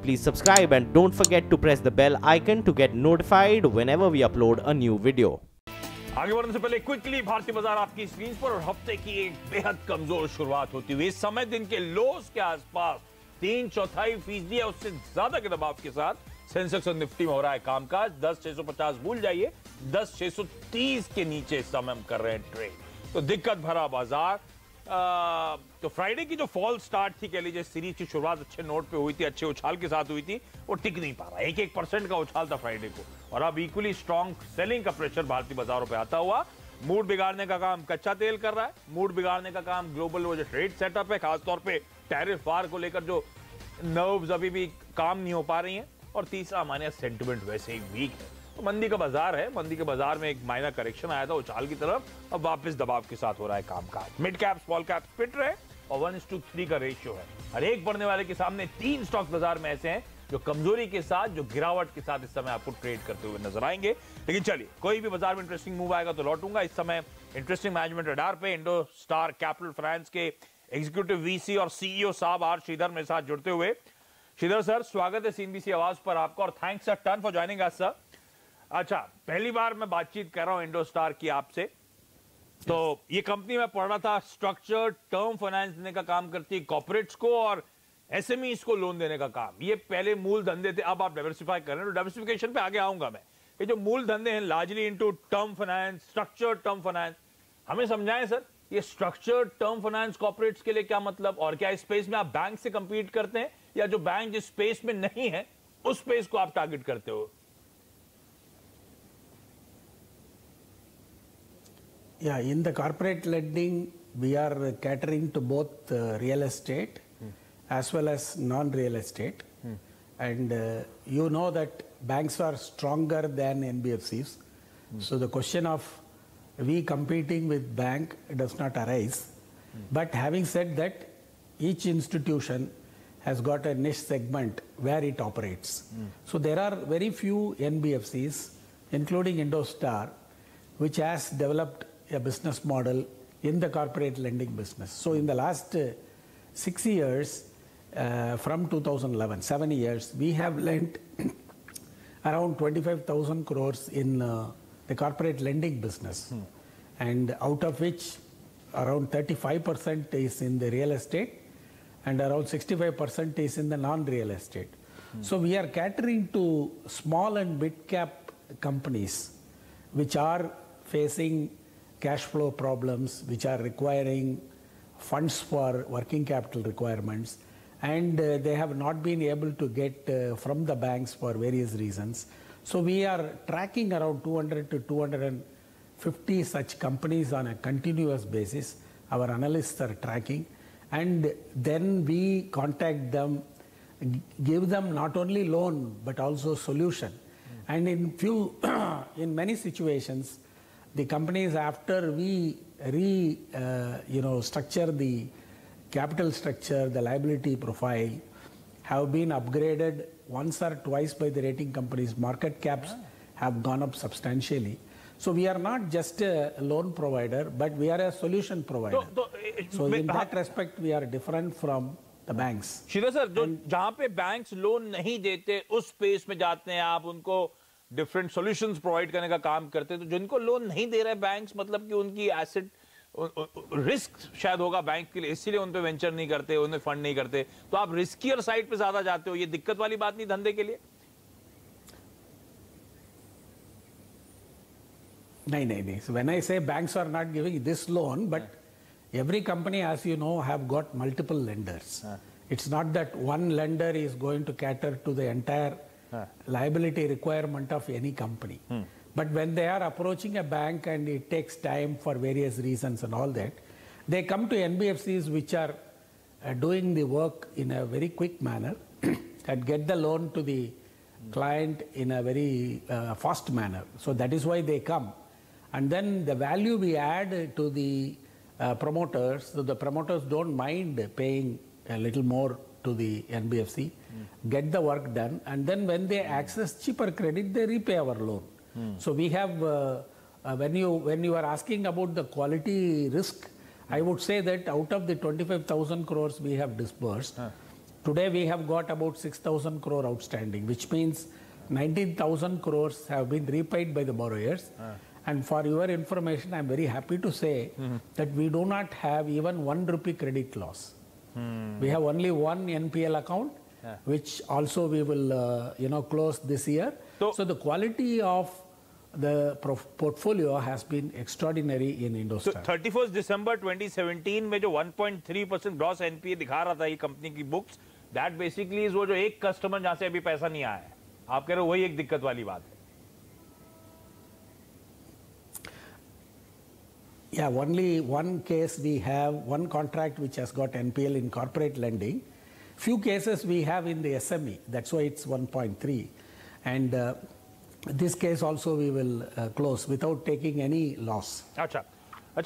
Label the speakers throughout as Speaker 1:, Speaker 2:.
Speaker 1: please subscribe and don't forget to press the bell icon to get notified whenever we upload a new video.
Speaker 2: आगे बढ़ने से पहले quickly भारतीय बाजार आपकी स्क्रीन पर और हफ्ते की एक बेहद कमजोर शुरुआत होती हुई इस समय दिन के लोस के आसपास 3/4% या उससे ज्यादा के दबाव के साथ सेंसेक्स और निफ्टी में हो रहा है कामकाज। 10,650 भूल जाइए, 10,630 के नीचे इस समय हम कर रहे हैं ट्रेड। तो दिक्कत भरा बाजार। तो फ्राइडे की जो फॉल स्टार्ट थी, कह लीजिए सीरीज की शुरुआत अच्छे नोट पे हुई थी, अच्छे उछाल के साथ हुई थी, वो टिक नहीं पा रहा। 1% का उछाल था फ्राइडे को और अब इक्वली स्ट्रॉन्ग सेलिंग का प्रेशर भारतीय बाजारों पे आता हुआ मूड बिगाड़ने का काम कच्चा तेल कर रहा है। मूड बिगाड़ने का काम ग्लोबल वो जो ट्रेड सेटअप है, खासतौर पे टैरिफ वार को लेकर जो नर्व्स अभी भी काम नहीं हो पा रही हैं। और तीसरा माइनस सेंटिमेंट वैसे ही वीक है। तो मंदी का बाजार है, मंदी के बाजार में एक माइनर करेक्शन आया था उछाल की तरफ, अब वापस दबाव के साथ हो रहा है कामकाज। मिड कैप स्मॉल कैप पिट रहे और 1:3 का रेशियो है। हर एक बढ़ने वाले के सामने 3 स्टॉक बाजार में ऐसे हैं जो कमजोरी के साथ, जो गिरावट के साथ इस समय आपको ट्रेड करते हुए नजर आएंगे। लेकिन चलिए, कोई भी बाजार में इंटरेस्टिंग मूव आएगा तो लौटूंगा। इस समय इंटरेस्टिंग मैनेजमेंट रडार पे इंडो स्टार कैपिटल फाइनेंस के एग्जीक्यूटिव वीसी और सीईओ साहब आर श्रीधर मेरे साथ जुड़ते हुए। श्रीधर सर, स्वागत है सीएनबीसी आवाज पर आपका और thanks a ton for joining us sir. अच्छा, पहली बार मैं बातचीत कर रहा हूं इंडो स्टार की आपसे। तो ये कंपनी मैं पढ़ रहा था, स्ट्रक्चर्ड टर्म फाइनेंस देने का काम करती है कॉर्पोरेट्स को और एसएमईज को लोन देने का काम। ये पहले मूल धंधे थे, अब आप डाइवर्सिफाई कर रहे हैं। तो डाइवर्सिफिकेशन पे आगे आऊंगा मैं। ये जो मूल धंधे हैं largely into term finance, structured term finance, हमें समझाएं सर, ये स्ट्रक्चर्ड टर्म फाइनेंस कॉर्पोरेट्स के लिए क्या मतलब, और क्या इस स्पेस में आप बैंक से कंपीट करते हैं या जो बैंक जिस स्पेस में नहीं है उस स्पेस को आप टारगेट करते हो?
Speaker 3: Yeah, in the corporate lending, we are catering to both real estate as well as non-real estate. And you know that banks are stronger than NBFCs. So the question of we competing with bank does not arise. But having said that, each institution has got a niche segment where it operates. So there are very few NBFCs, including IndoStar, which has developed a business model in the corporate lending business. So in the last 6 years, from 2011, 7 years, we have lent around 25,000 crores in the corporate lending business. And out of which around 35% is in the real estate and around 65% is in the non-real estate. So we are catering to small and mid-cap companies which are facing cash flow problems, which are requiring funds for working capital requirements, and they have not been able to get from the banks for various reasons. So we are tracking around 200 to 250 such companies on a continuous basis. Our analysts are tracking, and then we contact them, give them not only loan but also solution. And in many situations, the companies, after we structure the capital structure, the liability profile, have been upgraded once or twice by the rating companies. Market caps have gone up substantially. So we are not just a loan provider, but we are a solution provider. So in that respect, we are different from the banks.
Speaker 2: Sridhar sir, जो जहां पे banks loan नहीं देते उस space में जाते हैं आप, उनको डिफरेंट सॉल्यूशंस प्रोवाइड करने का काम करते हैं। तो जिनको लोन नहीं दे रहे बैंक्स, मतलब कि उनकी एसेट रिस्क शायद होगा बैंक के लिए, इसीलिए उन पे वेंचर नहीं करते, उन्हें फंड नहीं करते। तो आप रिस्कियर साइड पे ज्यादा जाते हो, ये दिक्कत वाली बात नहीं धंधे के लिए?
Speaker 3: नहीं. So when I say banks are not giving this loan, but every company, as you know, have got multiple lenders. It's not that one lender is going to cater to the entire liability requirement of any company. But when they are approaching a bank and it takes time for various reasons and all that, they come to NBFCs which are doing the work in a very quick manner and get the loan to the client in a very fast manner. So that is why they come. And then the value we add to the promoters, so the promoters don't mind paying a little more to the NBFC, get the work done, and then when they access cheaper credit, they repay our loan. So we have, when you are asking about the quality risk, I would say that out of the 25,000 crores we have disbursed, Today we have got about 6,000 crore outstanding, which means 19,000 crores have been repaid by the borrowers. And for your information, I am very happy to say that we do not have even 1 rupee credit loss. We have only one NPL account, which also we will close this year. So the quality of the portfolio has been extraordinary in Indostar.
Speaker 2: So 31st December 2017 में जो 1.3% gross NPA दिखा रहा था ये company की books, that basically is वो जो एक कस्टमर जहां से अभी पैसा नहीं आया है, आप कह रहे हो वही एक दिक्कत वाली बात है.
Speaker 3: Yeah, only one case we have, one contract which has got NPL in corporate lending. Few cases we have in the SME, that's why it's 1.3. And this case also we will close without taking any loss.
Speaker 2: अच्छा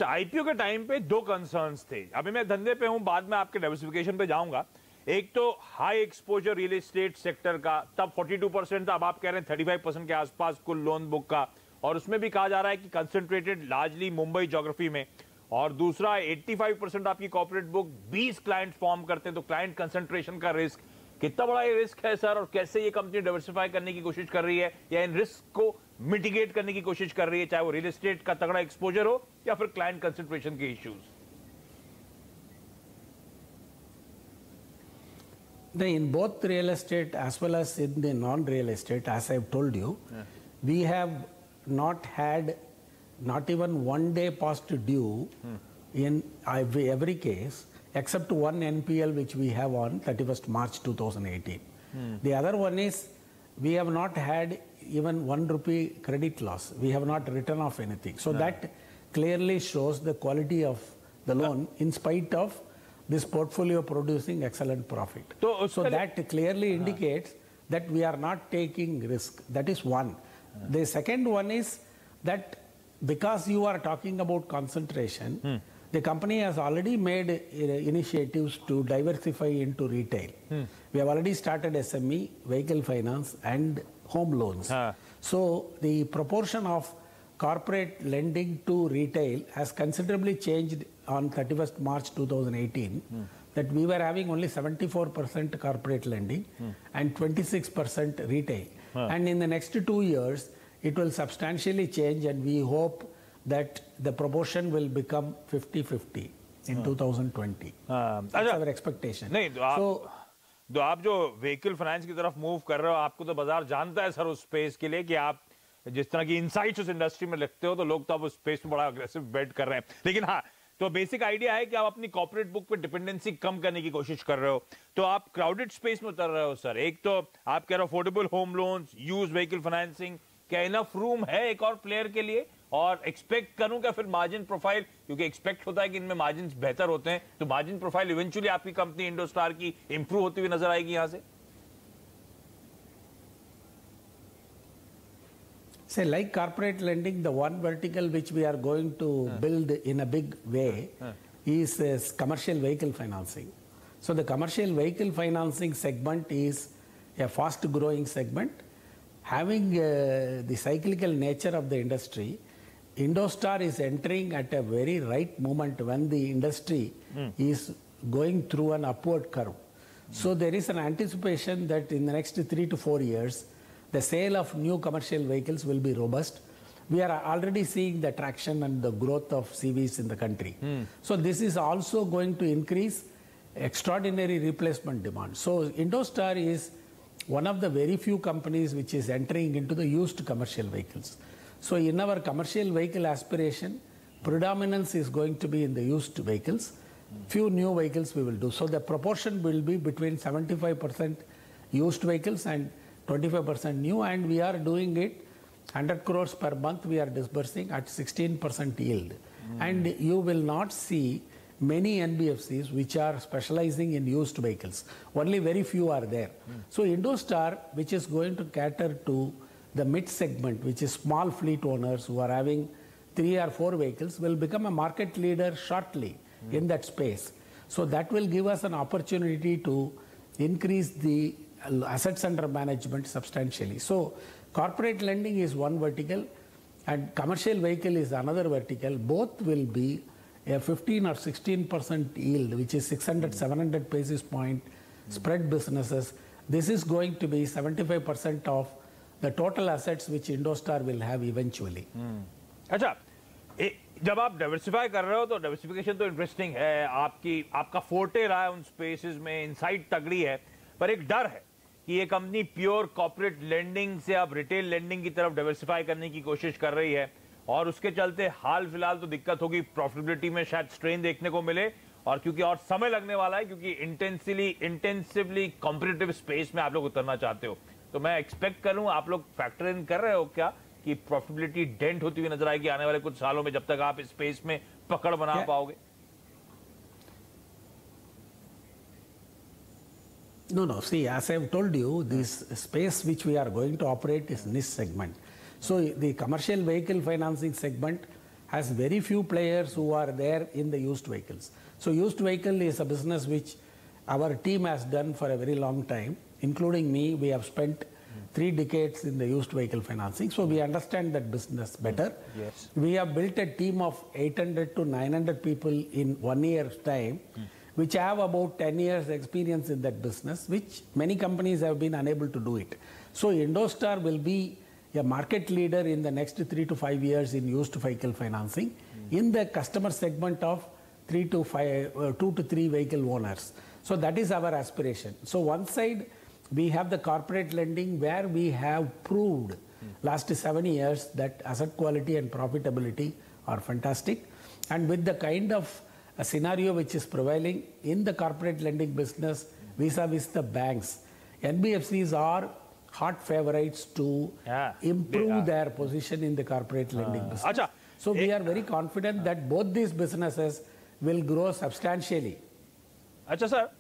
Speaker 2: IPO के time पे दो concerns थे. अभी मैं धंधे पे हूं, बाद में आपके डाइवर्सिफिकेशन पे जाऊंगा. एक तो high exposure real estate sector का, तब 42% था, अब आप कह रहे हैं 35% के आसपास कुल लोन बुक का, और उसमें भी कहा जा रहा है कि कंसंट्रेटेड लार्जली मुंबई ज्योग्राफी में. और दूसरा 85% आपकी कॉर्पोरेट बुक 20 क्लाइंट फॉर्म करते हैं, तो क्लाइंट कंसंट्रेशन का रिस्क कितना बड़ा ये रिस्क है सर, और कैसे ये कंपनी डाइवर्सिफाई करने की कोशिश कर रही है या इन रिस्क को मिटिगेट करने की कोशिश कर रही है, चाहे वो रियल एस्टेट का तगड़ा एक्सपोजर हो या फिर क्लाइंट कंसंट्रेशन के issues?
Speaker 3: In both real estate as well as in the non-real estate, as I've told you, we have not had not even 1 day past due in every case, except one NPL which we have on 31st March 2018. The other one is we have not had even 1 rupee credit loss. We have not written off anything. So that clearly shows the quality of the loan in spite of this portfolio producing excellent profit. So that clearly indicates that we are not taking risk. That is one. The second one is that because you are talking about concentration, the company has already made initiatives to diversify into retail. We have already started SME, vehicle finance and home loans. So the proportion of corporate lending to retail has considerably changed on 31st March 2018. That we were having only 74% corporate lending and 26% retail. And in the next 2 years, it will substantially change, and we hope that the proportion will become 50-50 in 2020. That's our expectation.
Speaker 2: नहीं, तो आप जो vehicle finance की तरफ move कर रहे हो, आपको तो बाजार जानता है सर उस स्पेस के लिए कि आप जिस तरह की इनसाइट्स उस इंडस्ट्री में रखते हो, तो लोग तो अब उस स्पेस में बड़ा अग्रेसिव बेट कर रहे हैं. लेकिन हाँ, तो बेसिक आइडिया है कि आप अपनी कॉर्पोरेट बुक पे डिपेंडेंसी कम करने की कोशिश कर रहे हो, तो आप क्राउडेड स्पेस में उतर रहे हो सर. एक तो आप कह रहे हो affordable home loans, use vehicle financing, क्या इनफ रूम है एक और प्लेयर के लिए? और एक्सपेक्ट करूं क्या फिर मार्जिन प्रोफाइल, क्योंकि एक्सपेक्ट होता है कि इनमें मार्जिन बेहतर होते हैं, तो मार्जिन प्रोफाइल इवेंचुअली आपकी कंपनी इंडोस्टार की इंप्रूव होती हुई नजर आएगी यहां से?
Speaker 3: Say, like corporate lending, the one vertical which we are going to build in a big way is commercial vehicle financing. So the commercial vehicle financing segment is a fast growing segment. Having the cyclical nature of the industry, Indostar is entering at a very right moment when the industry is going through an upward curve. So there is an anticipation that in the next 3 to 4 years, the sale of new commercial vehicles will be robust. We are already seeing the traction and the growth of CVs in the country. So this is also going to increase extraordinary replacement demand. So Indostar is one of the very few companies which is entering into the used commercial vehicles. So in our commercial vehicle aspiration, predominance is going to be in the used vehicles. Few new vehicles we will do. So the proportion will be between 75% used vehicles and 25% new, and we are doing it 100 crores per month we are disbursing at 16% yield. And you will not see many NBFCs which are specializing in used vehicles. Only very few are there. So Indostar, which is going to cater to the mid segment, which is small fleet owners who are having 3 or 4 vehicles, will become a market leader shortly in that space. So that will give us an opportunity to increase the assets under management substantially. So corporate lending is one vertical and commercial vehicle is another vertical. Both will be a 15 or 16% yield, which is 600, 700 basis point spread businesses, this is going to be 75% of the total assets which Indostar will have eventually.
Speaker 2: अच्छा, जब आप diversify कर रहे हो तो diversification तो interesting है, आपका फोर्टे रहा है उन स्पेसेस में, इनसाइट तगड़ी है, पर एक डर है कि ये कंपनी प्योर कॉर्पोरेट लेंडिंग से अब रिटेल लेंडिंग की तरफ डाइवर्सिफाई करने की कोशिश कर रही है, और उसके चलते हाल फिलहाल तो दिक्कत होगी, प्रॉफिटेबिलिटी में शायद स्ट्रेन देखने को मिले, और क्योंकि और समय लगने वाला है, क्योंकि इंटेंसिवली कॉम्पिटिटिव स्पेस में आप लोग उतरना चाहते हो, तो मैं एक्सपेक्ट करूं आप लोग फैक्टर इन कर रहे हो क्या कि प्रॉफिटेबिलिटी डेंट होती हुई नजर आएगी आने वाले कुछ सालों में, जब तक आप इस स्पेस में पकड़ बना पाओगे?
Speaker 3: No. See, as I have told you, this space which we are going to operate is niche segment. So the commercial vehicle financing segment has very few players who are there in the used vehicles. So used vehicle is a business which our team has done for a very long time, including me. We have spent 3 decades in the used vehicle financing, so we understand that business better.
Speaker 2: Yes.
Speaker 3: We have built a team of 800 to 900 people in 1 year's time, which have about 10 years experience in that business, which many companies have been unable to do it. So Indostar will be a market leader in the next 3 to 5 years in used vehicle financing in the customer segment of 2 to 3 vehicle owners. So that is our aspiration. So one side we have the corporate lending where we have proved last 7 years that asset quality and profitability are fantastic, and with the kind of a scenario which is prevailing in the corporate lending business vis-a-vis the banks, NBFCs are hot favorites to improve their position in the corporate lending business. So we are very confident that both these businesses will grow substantially.
Speaker 2: अच्छा sir,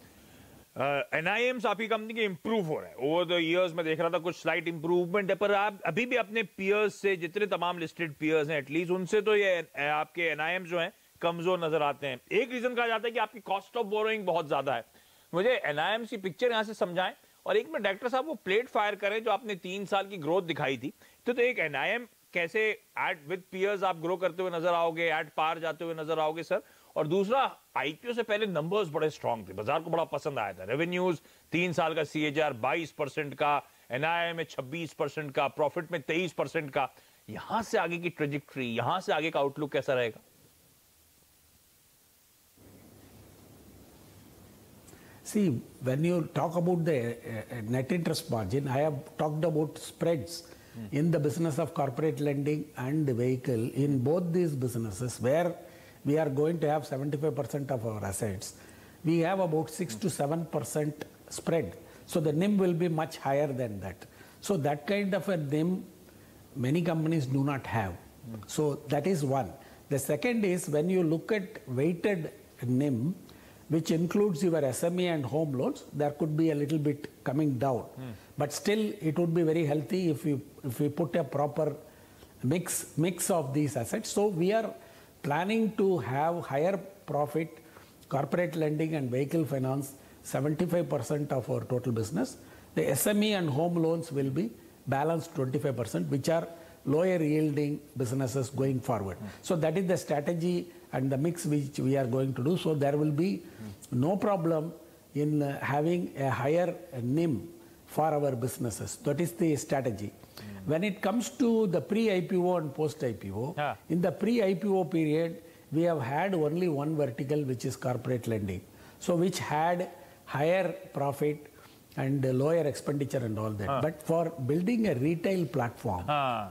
Speaker 2: NIMs आपकी company के improve हो रहे हैं over the years, मैं देख रहा था कुछ स्लाइट इंप्रूवमेंट है, पर आप अभी भी अपने पियर्स से, जितने तमाम लिस्टेड पियर्स हैं एटलीस्ट, उनसे तो ये आपके NIMs जो हैं कमजोर नजर आते हैं। एक रीजन कहा जाता है कि आपकी कॉस्ट ऑफ बोरोइंग बहुत ज्यादा है। मुझे NIMs की पिक्चर यहां से समझाएं, और एक में डायरेक्टर साहब वो प्लेट फायर करें जो आपने 3 साल की ग्रोथ दिखाई थी, तो एक NIM कैसे एट विद पियर्स आप ग्रो करते हुए नजर आओगे, एट पार जाते हुए नजर आओगे सर? और दूसरा, आईपीओ से पहले नंबर्स बड़े स्ट्रांग थे, बाजार को बड़ा पसंद आया था, रेवेन्यूज 3 साल का CAGR 22% का, NII में 26% का, प्रॉफिट में 23% का, यहां से आगे की ट्रेजेक्टरी, यहां से आगे का आउटलुक कैसा रहेगा?
Speaker 3: See, when you talk about the net interest margin, I have talked about spreads in the business of corporate lending and the vehicle. In both these businesses, where we are going to have 75% of our assets, we have about 6 to 7% spread. So the NIM will be much higher than that. So that kind of a NIM, many companies do not have. So that is one. The second is, when you look at weighted NIM, which includes your SME and home loans, there could be a little bit coming down. But still, it would be very healthy if we put a proper mix of these assets. So we are planning to have higher profit, corporate lending and vehicle finance, 75% of our total business. The SME and home loans will be balanced 25%, which are lower yielding businesses going forward. So that is the strategy and the mix which we are going to do. So there will be no problem in having a higher NIM for our businesses. That is the strategy. When it comes to the pre-IPO and post-IPO, in the pre-IPO period, we have had only one vertical, which is corporate lending. So which had higher profit and lower expenditure and all that. But for building a retail platform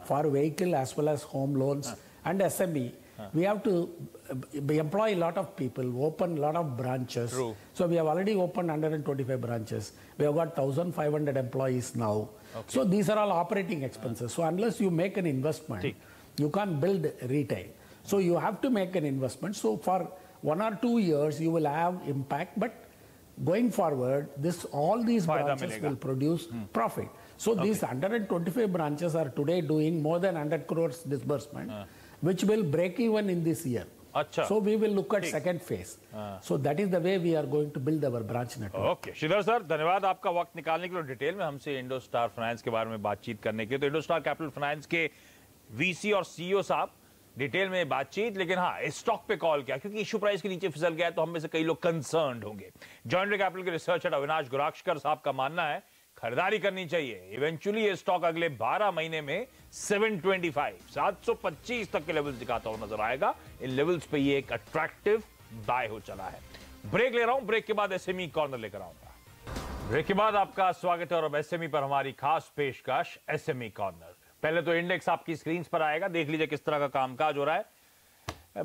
Speaker 3: for vehicle as well as home loans and SME, we have to employ a lot of people, open a lot of branches.
Speaker 2: True.
Speaker 3: So we have already opened 125 branches. We have got 1,500 employees now. Okay. So these are all operating expenses. So unless you make an investment, you can't build retail. So you have to make an investment. So for 1 or 2 years, you will have impact. But going forward, all these branches will produce profit. So these 125 branches are today doing more than 100 crores disbursement, which will break even in this year.
Speaker 2: अच्छा.
Speaker 3: So we will look at second phase. So that is the way we are going to build our branch network.
Speaker 2: Okay, Sridhar sir, धन्यवाद आपका वक्त निकालने के लिए, detail में हमसे Indostar finance के बारे में बातचीत करने के लिए। तो इंडोस्टार कैपिटल फाइनेंस के VC और CEO साहब डिटेल में बातचीत, लेकिन हाँ इस स्टॉक पे कॉल किया क्योंकि इशू प्राइस के नीचे फिसल गया, तो हम में से कई लोग कंसर्न्ड होंगे। जॉइंट कैपिटल के रिसर्चर अविनाश गुराक्षकर साहब का मानना है खरीदारी करनी चाहिए। इवेंचुअली ये स्टॉक अगले 12 महीने में 725 तक के लेवल्स दिखाता हुआ नजर आएगा। इन लेवल्स पे ये एक अट्रैक्टिव बाय हो चला है। ब्रेक ले रहा हूं, ब्रेक के बाद एसएमई कॉर्नर लेकर आऊंगा। ब्रेक के बाद आपका स्वागत है और अब एसएमई पर हमारी खास पेशकश एसएमई कॉर्नर। पहले तो इंडेक्स आपकी स्क्रीन पर आएगा, देख लीजिए किस तरह का कामकाज हो रहा है।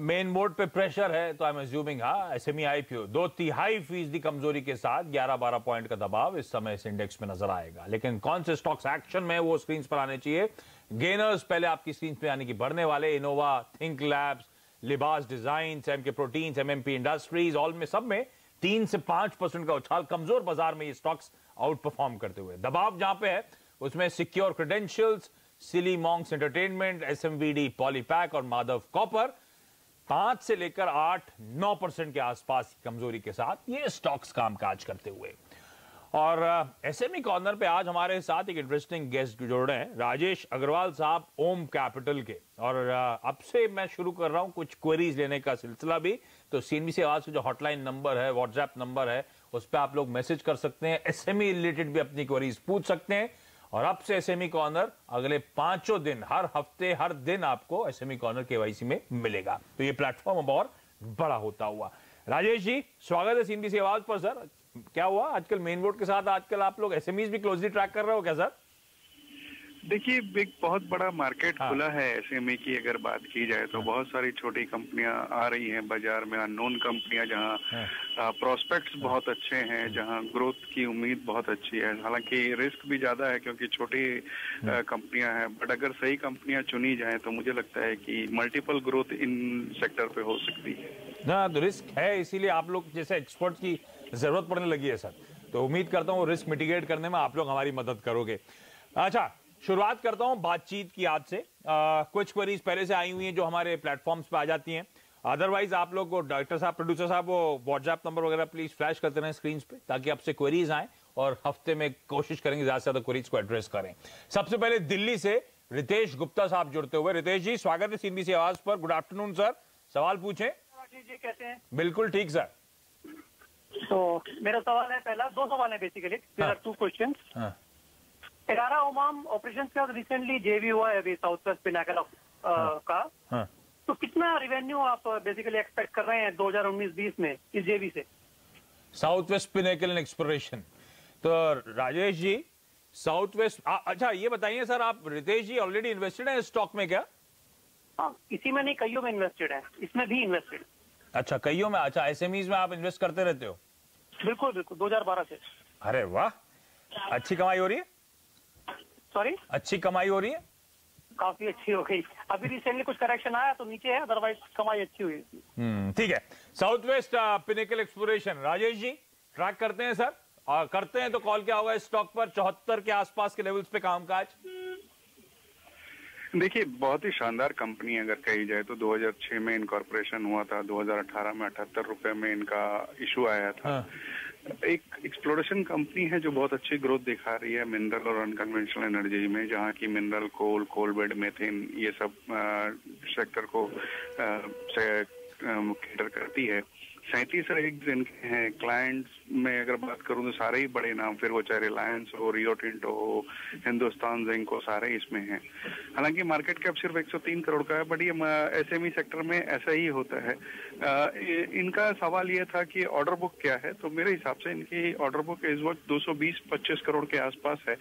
Speaker 2: मेन बोर्ड पे प्रेशर है तो आई एम अज्यूमिंग हाँ एसएमई आईपीओ 2.5% कमजोरी के साथ 11-12 पॉइंट का दबाव इस समय इस इंडेक्स में नजर आएगा। लेकिन कौन से स्टॉक्स एक्शन में वो स्क्रीन पर आने चाहिए। गेनर्स पहले आपकी स्क्रीन पे यानी कि बढ़ने वाले Innova, Think Labs, Libas Design, MK Proteins, MMP Industries, all में सब में 3 से 5% का उछाल। कमजोर बाजार में ये स्टॉक्स आउट परफॉर्म करते हुए। दबाव जहां पे है उसमें सिक्योर क्रेडेंशियल्स, सिली मॉन्क्स एंटरटेनमेंट, एसएमवीडी, पॉलीपैक और माधव कॉपर 5 से लेकर 8-9% के आसपास की कमजोरी के साथ ये स्टॉक्स कामकाज करते हुए। और एसएमई कॉर्नर पे आज हमारे साथ एक इंटरेस्टिंग गेस्ट जुड़ रहे हैं, राजेश अग्रवाल साहब ओम कैपिटल के। और अब से मैं शुरू कर रहा हूं कुछ क्वेरीज लेने का सिलसिला भी। तो सीएनबीसी आवाज का जो हॉटलाइन नंबर है, व्हाट्सएप नंबर है, उस पर आप लोग मैसेज कर सकते हैं। एसएमई रिलेटेड भी अपनी क्वेरीज पूछ सकते हैं। और अब से एसएमई कॉर्नर अगले 5 दिन हर हफ्ते हर दिन आपको एसएमई कॉर्नर केवाईसी में मिलेगा। तो ये प्लेटफॉर्म अब और बड़ा होता हुआ। राजेश जी स्वागत है सीएनबीसी आवाज पर। सर क्या हुआ आजकल मेन बोर्ड के साथ आजकल आप लोग एसएमईज भी क्लोजली ट्रैक कर रहे हो क्या सर?
Speaker 4: देखिए एक बहुत बड़ा मार्केट खुला है एसएमई की अगर बात की जाए तो। बहुत सारी छोटी कंपनियां आ रही हैं बाजार में, अननोन कंपनियां जहां प्रोस्पेक्ट्स बहुत अच्छे हैं, जहां ग्रोथ की उम्मीद बहुत अच्छी है। हालांकि रिस्क भी ज्यादा है क्योंकि छोटी कंपनियां हैं, बट अगर सही कंपनियां चुनी जाएं तो मुझे लगता है कि मल्टीपल ग्रोथ इन सेक्टर पे हो सकती है।
Speaker 2: ना तो रिस्क है, इसीलिए आप लोग जैसे एक्सपर्ट की जरूरत पड़ने लगी है सर। तो उम्मीद करता हूँ रिस्क मिटिगेट करने में आप लोग हमारी मदद करोगे। अच्छा शुरुआत करता हूं बातचीत की आज से। कुछ क्वेरीज पहले से आई हुई हैं जो हमारे प्लेटफॉर्म्स पे आ जाती हैं। अदरवाइज आप लोग को डायरेक्टर साहब, प्रोड्यूसर साहब वो व्हाट्सएप नंबर वगैरह प्लीज फ्लैश करते रहें स्क्रीन पे ताकि आपसे क्वेरीज आए और हफ्ते में कोशिश करेंगे ज्यादा से ज्यादा क्वेरीज को एड्रेस करें। सबसे पहले दिल्ली से रितेश गुप्ता साहब जुड़ते हुए। रितेश जी स्वागत है सीएनबीसी आवाज पर। गुड आफ्टरनून सर, सवाल पूछें।
Speaker 5: जी कैसे हैं?
Speaker 2: बिल्कुल ठीक सर।
Speaker 5: तो मेरा सवाल है, पहला 2 सवाल है बेसिकली, देयर आर 2 क्वेश्चंस। 11 ओमाम ऑपरेशन के बाद रिसेंटली जेवी हुआ है अभी साउथ वेस्ट पिनाकल का। तो कितना रेवेन्यू आप बेसिकली एक्सपेक्ट कर रहे हैं 2019-20 में इस जेवी से?
Speaker 2: South west Pinnacle and exploration. तो राजेश जी साउथ वेस्ट, अच्छा ये बताइए सर आप रितेश जी ऑलरेडी इन्वेस्टेड है स्टॉक में क्या?
Speaker 5: हाँ इसी में नहीं कईयों में इन्वेस्टेड है, इसमें भी इन्वेस्टेड।
Speaker 2: अच्छा कईयों में, अच्छा एसएमईज में आप इन्वेस्ट करते रहते हो?
Speaker 5: बिल्कुल बिल्कुल 2012 से।
Speaker 2: अरे वाह, अच्छी कमाई हो रही है?
Speaker 5: सॉरी?
Speaker 2: अच्छी कमाई हो रही है?
Speaker 5: काफी अच्छी हो गई। अभी रिसेंटली कुछ करेक्शन आया तो नीचे है, अदरवाइज कमाई अच्छी हुई।
Speaker 2: ठीक है। South west pinnacle exploration Rajesh ji track करते हैं सर? और करते हैं तो कॉल क्या होगा इस स्टॉक पर? 74 के आसपास के लेवल्स पे कामकाज।
Speaker 4: देखिए बहुत ही शानदार कंपनी अगर कही जाए तो 2006 में इनकॉर्पोरेशन हुआ था, 2018 में 78 रुपए में इनका इशू आया था। एक एक्सप्लोरेशन कंपनी है जो बहुत अच्छी ग्रोथ दिखा रही है मिनरल और अनकन्वेंशनल एनर्जी में, जहाँ की मिनरल, कोल बेड, मेथेन ये सब सेक्टर को कैटर करती है। 37 रेग्स इनके हैं। क्लाइंट्स में अगर बात करूं तो सारे ही बड़े नाम, फिर वो चाहे रिलायंस हो, रियो टिंटो हो, हिंदुस्तान जिंक हो, सारे इसमें हैं। हालांकि मार्केट कैप सिर्फ 103 करोड़ का है, बट ये एसएमई सेक्टर में ऐसा ही होता है। इनका सवाल ये था कि ऑर्डर बुक क्या है, तो मेरे हिसाब से इनकी ऑर्डर बुक इस वक्त 220-25 करोड़ के आसपास है।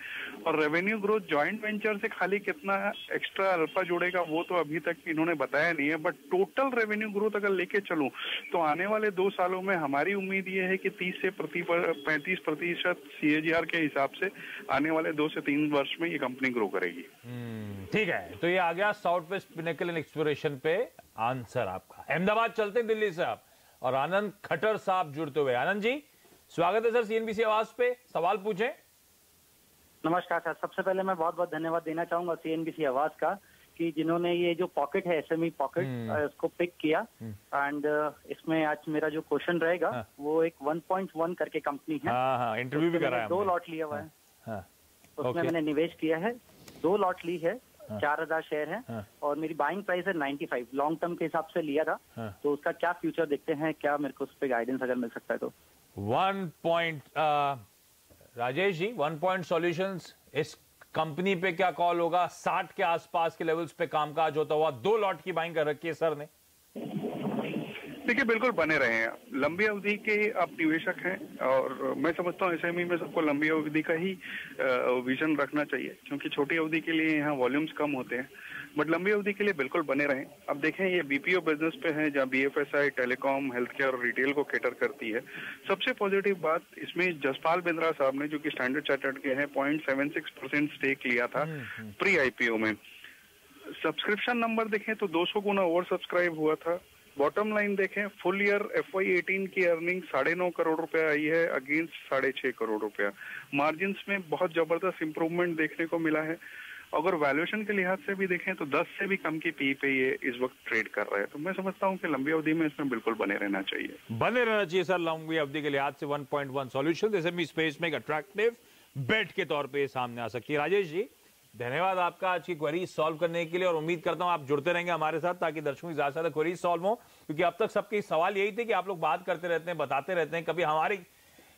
Speaker 4: और रेवेन्यू ग्रोथ ज्वाइंट वेंचर से खाली कितना एक्स्ट्रा अल्फा जुड़ेगा वो तो अभी तक इन्होंने बताया नहीं है, बट टोटल रेवेन्यू ग्रोथ अगर लेके चलूं तो आने वाले 2 सालों में हमारी उम्मीद ये है कि 30 से 35% CAGR के हिसाब से आने वाले 2 से 3 वर्ष में ये कंपनी ग्रो करेगी।
Speaker 2: ठीक है, तो ये आ गया south west Pinnacle and exploration पे आंसर आपका। अहमदाबाद चलते हैं दिल्ली से आप और आनंद खट्टर साहब जुड़ते हुए। आनंद जी स्वागत है सर सीएनबीसी आवाज पे, सवाल पूछें।
Speaker 6: नमस्कार सर, सबसे पहले मैं बहुत बहुत धन्यवाद देना चाहूंगा सीएनबीसी आवाज का कि जिन्होंने ये जो पॉकेट है एसएमई पॉकेट उसको पिक किया। एंड इसमें आज मेरा जो क्वेश्चन रहेगा वो एक 1.1 करके कंपनी है।
Speaker 2: हाँ, इंटरव्यू भी कर रहा है।
Speaker 6: 2 लॉट लिया हुआ है। उसमें मैंने निवेश किया है, 2 लॉट ली है 4000 शेयर है और मेरी बाइंग प्राइस है 95, लॉन्ग टर्म के हिसाब से लिया था। तो उसका क्या फ्यूचर देखते हैं, क्या मेरे को उस पर गाइडेंस अगर मिल सकता है तो।
Speaker 2: 1 point Rajesh ji, 1 point solutions, इस कंपनी पे क्या कॉल होगा? 60 के आसपास के लेवल्स पे कामकाज होता हुआ 2 लॉट की बाइंग कर रखी है सर ने।
Speaker 4: देखिए बिल्कुल बने रहे हैं, लंबी अवधि के आप निवेशक हैं और मैं समझता हूँ एसएमई में सबको लंबी अवधि का ही विजन रखना चाहिए, क्योंकि छोटी अवधि के लिए यहाँ वॉल्यूम्स कम होते हैं, बट लंबी अवधि के लिए बिल्कुल बने रहें। अब देखें ये बीपीओ बिजनेस पे है जहाँ बीएफएसआई, टेलीकॉम, हेल्थ केयर और रिटेल को कैटर करती है। सबसे पॉजिटिव बात इसमें जसपाल बिंद्रा साहब ने, जो कि स्टैंडर्ड चार्टर्ड के हैं, 0.76% स्टेक लिया था प्री आईपीओ में। सब्सक्रिप्शन नंबर देखें तो 200 गुना ओवर सब्सक्राइब हुआ था। बॉटम लाइन देखें, फुल ईयर FY18 की अर्निंग 9.5 करोड़ रुपया आई है अगेंस्ट 6.5 करोड़ रुपया। मार्जिन्स में बहुत जबरदस्त इंप्रूवमेंट देखने को मिला है। अगर वैल्यूएशन के लिहाज से भी देखें तो 10 से भी कम की पी पे ये इस वक्त ट्रेड कर रहा है। तो मैं समझता हूं कि लंबी अवधि में इसमें बिल्कुल बने रहना चाहिए।
Speaker 2: बने रहना चाहिए सर लंबी अवधि के लिहाज से। 1.1 सॉल्यूशन एसएमई स्पेस में एक अट्रैक्टिव बेट के तौर पे सामने आ सकती है। राजेश जी धन्यवाद आपका आज की क्वेरी सॉल्व करने के लिए, और उम्मीद करता हूं आप जुड़ते रहेंगे हमारे साथ ताकि दर्शकों की ज्यादा से ज्यादा क्वेरी सॉल्व हो, क्योंकि अब तक सबके सवाल यही थे कि आप लोग बात करते रहते हैं, बताते रहते हैं, कभी हमारी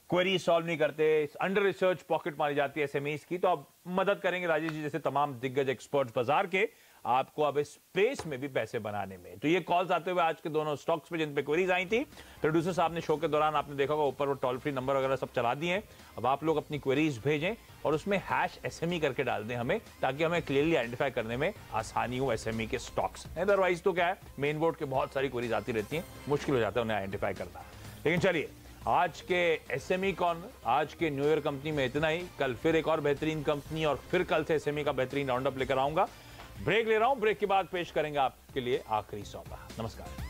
Speaker 2: क्वेरी सॉल्व नहीं करते, अंडर रिसर्च पॉकेट मारी जाती है एसएमईज की। तो आप मदद करेंगे राजेश जी जैसे तमाम दिग्गज एक्सपर्ट्स बाजार के आपको अब इस स्पेस में भी पैसे बनाने में। तो ये कॉल्स आते हुए आज के दोनों स्टॉक्स पे जिन पे क्वेरीज आई थी, प्रोड्यूसर साहब ने शो के दौरान आपने देखा होगा ऊपर वो टोल फ्री नंबर वगैरह सब चला दिए हैं। अब आप लोग अपनी क्वेरीज भेजें और उसमें #SME करके डाल दें हमें, ताकि हमें क्लियरली आइडेंटिफाई करने में आसानी हो एसएमई के स्टॉक्स। अदरवाइज तो क्या है, मेन बोर्ड के बहुत सारी क्वेरीज आती रहती हैं, मुश्किल हो जाता है उन्हें आइडेंटिफाई करना। लेकिन चलिए आज के एसएमई कॉर्नर, आज के न्यू ईयर कंपनी में इतना ही। कल फिर एक और बेहतरीन कंपनी और फिर कल से एसएमई का बेहतरीन राउंड अप लेकर आऊंगा। ब्रेक ले रहा हूं, ब्रेक के बाद पेश करेंगे आपके लिए आखिरी सौदा। नमस्कार।